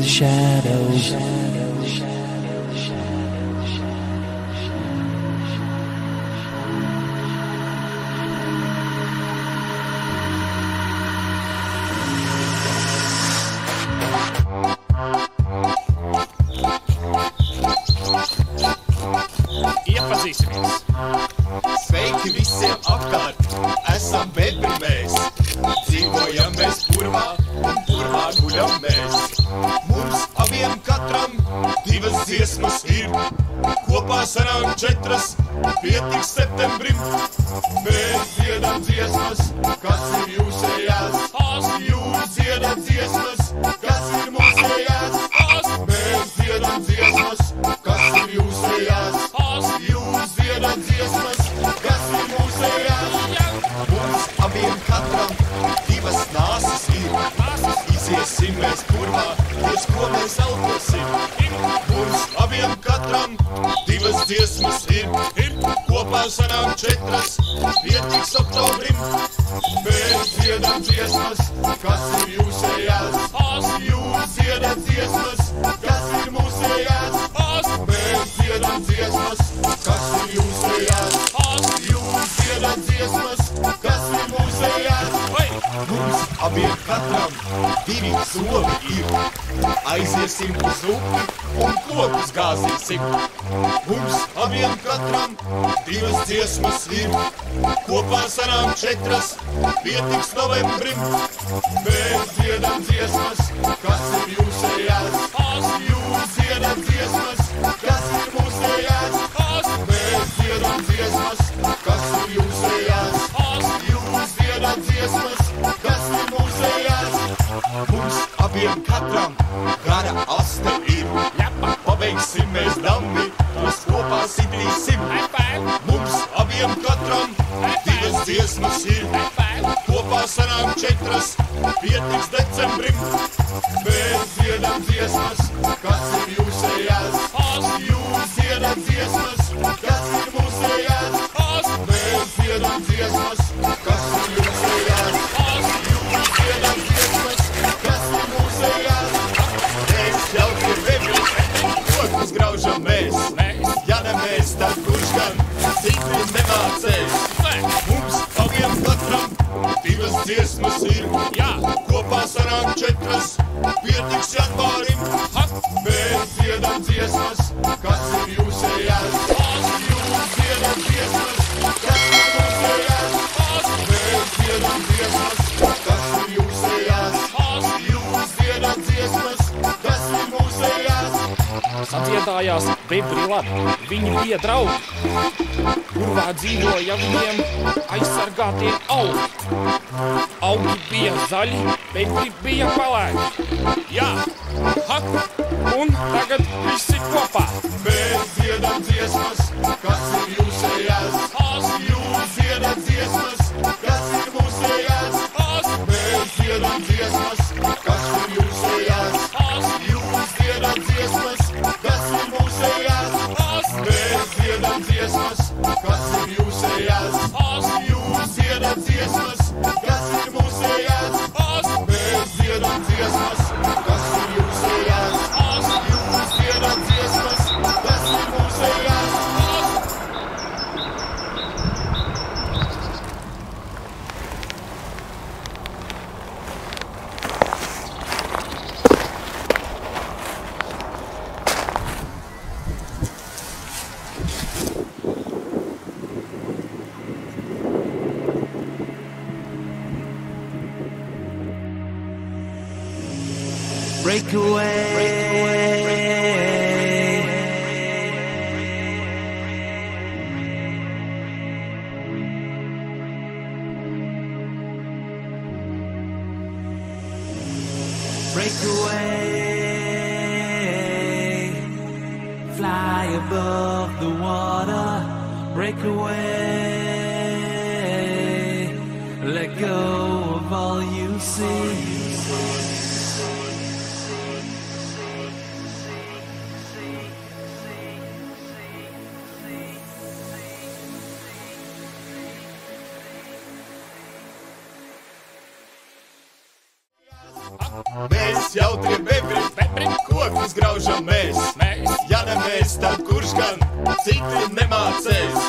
shadows. Iepazīsimies! Sveiki visiem apkārt! Esam bedri mēs! Dzīvojam mēs purvā un purvā guļam mēs! Mums abiem katram divas dziesmas ir! Kopā sanāk 4, pietiks septembrim! Mēs dziedam dziesmas, kas ir jūsējās! Jūs dziedat dziesmas, kas ir mūsējās! Mēs dziedam dziesmas, kas ir jūsējās! Jūs dziedat dziesmas, kas ir mūsējās! Mums abiem katram divas nāsas ir! Iziesim mēs purvā, uz ko mēs elposim! Mums abiem katram divas dziesmas ir! Kopā sanāk 4, pietiks oktobrim! Mēs dziedam dziesmas, kas ir jūsējās! Jūs dziedat dziesmas, kas ir mūsējās! Mēs dziedam dziesmas, kas ir jūsējās! Jūs dziedat dziesmas, kas ir mūsējās! Mums abiem katram divi zobi ir! Aiziesim uz upi un kokus gāzīsim! Mums abiem katram divas dziesmas ir! Kopā sanāk 4, pietiks novembrim! Mēs dziedam dziesmas, kas ir jūsējās! Jūs dziedat dziesmas, kas ir mūsējās! Mēs dziedam dziesmas, kas ir jūsējās! Jūs dziedat dziesmas, kas ir mūsējās! Mums abiem katram gara aste ir! Pabeigsim mēs dambi, mēs kopā sitīsim! Mums abiem katram divas dziesmas ir! Kopā sanāk 4, pietiks decembrim! Mēs dziedam dziesmas, kas ir jūsējās! Jūs dziedat dziesmas, kas ir mūsējās! Mēs dziedam dziesmas, kas ir jūsējās! Jūs dziedat dziesmas, kas ir mūsējās! Mēs jau tur vebri, kokus graužam mēs! Ja ne mēs, tad kurš gan citi nemācēs! Mums abiem katram divas dziesmas ir! Kopā sanāk 4, pietiks janvārim! Mēs dziedam dziesmas, kas ir jūsējās! Jūs dziedat dziesmas, kas ir mūsējās! Mēs dziedam dziesmas, kas ir jūsējās! Jūs dziedat dziesmas, kas ir mūsējās! Sadziedājās bebri labi, viņi bija draugi. Purvā dzīvoja viņiem aizsargātie augi. Augi bija zaļi, bebri bija palēki. Jā, un tagad visi kopā. Mēs dziedam dziesmas, kas ir jūsējās! Jūs dziedat dziesmas, kas ir mūsējās! Mēs dziedam dziesmas, kas ir jūsējās! Jūs dziedat dziesmas, kas ir mūsējās! Mēs dziedam dziesmas, kas ir jūsējās! Jūs dziedat dziesmas, kas ir mūsējās! Mēs dziedam dziesmas, kas ir jūsējās! Jūs dziedat dziesmas, kas ir mūsējās! Break away. Break away. Fly above the water. Break away. Let go of all you see. Mēs jautri bebri, stipri, kokus graužam mēs. mēs, Ja ne mēs, tad kurš gan citi nemācēs.